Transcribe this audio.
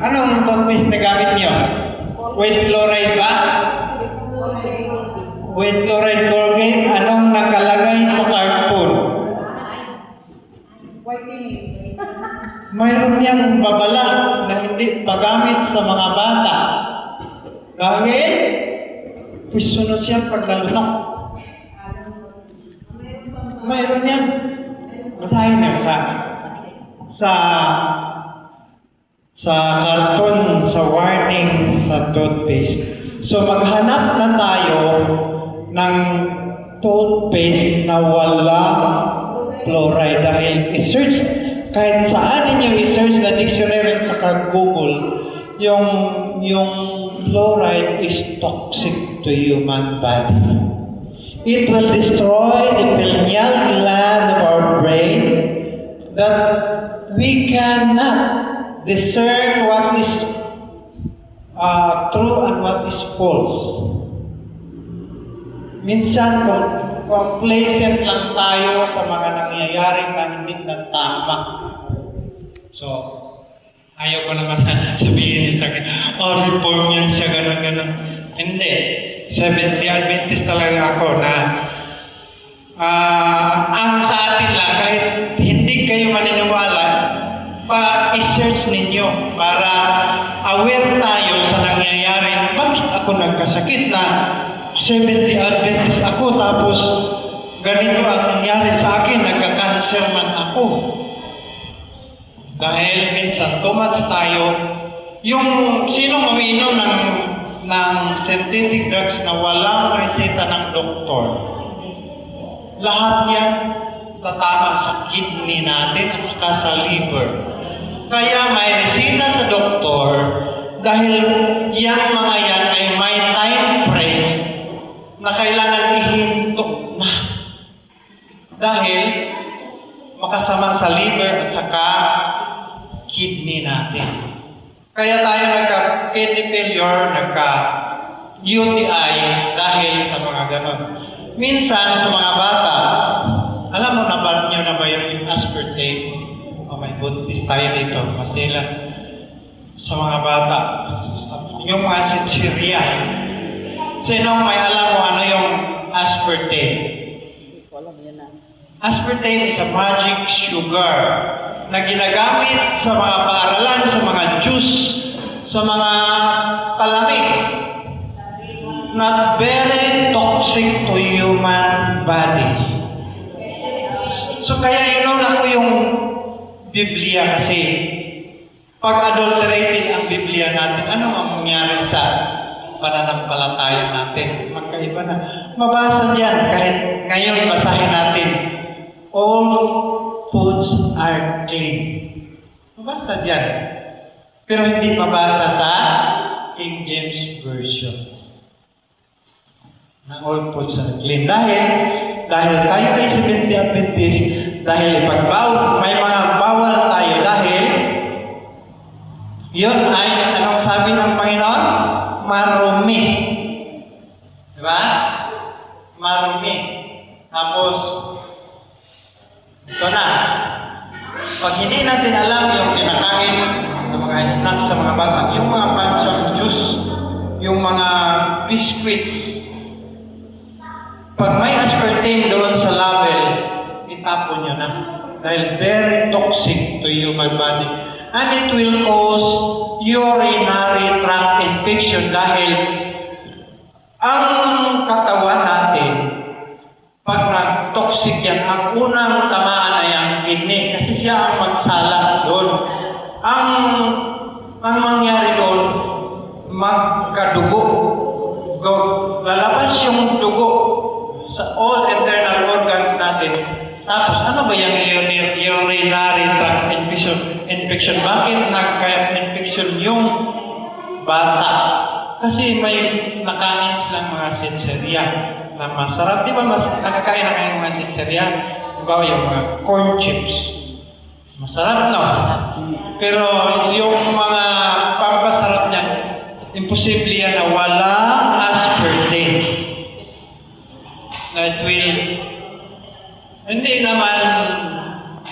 Anong toothpaste na gamit niyo? With fluoride ba? With fluoride Colgate, anong nakalagay sa carton? Mayroon niyang babala na hindi pagamit sa mga bata. Dahil, pisunod siya pag nalunok. Mayroon yan. Basahin niyo sa karton, sa warning sa toothpaste. So maghanap na tayo ng toothpaste na wala fluoride dahil i-search kahit saan ninyo i-search na dictionary sa Google, yung fluoride is toxic to human body. It will destroy the pineal gland of our brain that we cannot discern what is true and what is false. Minsan, complacent lang tayo sa mga nangyayaring na hindi na tama. So, ayaw ko naman sabihin sa akin, reform yan siya, ganun. Hindi. Seventh Day Adventist talaga ako na ang sa atin lang, kahit hindi kayo maniniwala, pa-search ninyo para aware tayo sa nangyayari. Bakit ako nagkasakit na Seventh Day Adventist ako tapos ganito ang nangyari sa akin, nagka-cancer man ako. Dahil minsan too much tayo. Yung sino umiinom ng synthetic drugs na walang reseta ng doktor, lahat yan tatama sa kidney natin at saka sa liver. Kaya may reseta sa doktor dahil yan mga yan ay may time frame na kailangan ihinto na. Dahil makasama sa liver at saka kidney natin. Kaya tayo nagka-kidney failure, nagka-UTI dahil sa mga ganon. Minsan sa mga bata, alam mo na ba nyo na ba yung aspartame? Oh, may buntis tayo dito, masila. Sa mga bata, yung acid cereal. Sino may alam mo ano yung aspartame? Aspartame is a magic sugar na ginagamit sa mga paaralan, sa mga juice, sa mga palamig, na very toxic to human body. So kaya inuna ko yung Biblia kasi pag adulterated ang Biblia natin, ano ang mangyari sa pananampalataya natin? Magkaiba na. Mabasa diyan, kahit ngayon basahin natin, all foods are clean. Mabasa diyan. Pero hindi mabasa sa King James Version. Na all foods are clean. Dahil tayo ay Seventh Day Adventist, dahil may mga bawal tayo dahil yun ay, anong sabi ng Panginoon? Marumi. Diba? Marumi. Tapos, ito na. Pag hindi natin alam yung kinakain ng mga snacks sa mga bata, yung mga pancong juice, yung mga biscuits, pag may aspartame doon sa label, itapon nyo na. Dahil very toxic to human body. And it will cause urinary tract infection dahil ang katawan natin, pag na-toxic yan, ang unang tamaan ay ang kidney kasi siya ang magsala doon. Ang mangyari doon, magkadugo. Lalabas yung dugo sa all internal organs natin. Tapos, ano ba yung urinary tract infection? Bakit nagka-infection yung bata? Kasi may nakain silang mga sensoriya na masarap. Di ba nakakain na kayo ng mga sensoriya? Diba yung mga corn chips? Masarap, no? Pero yung mga pampasarap niyan, imposible yan na wala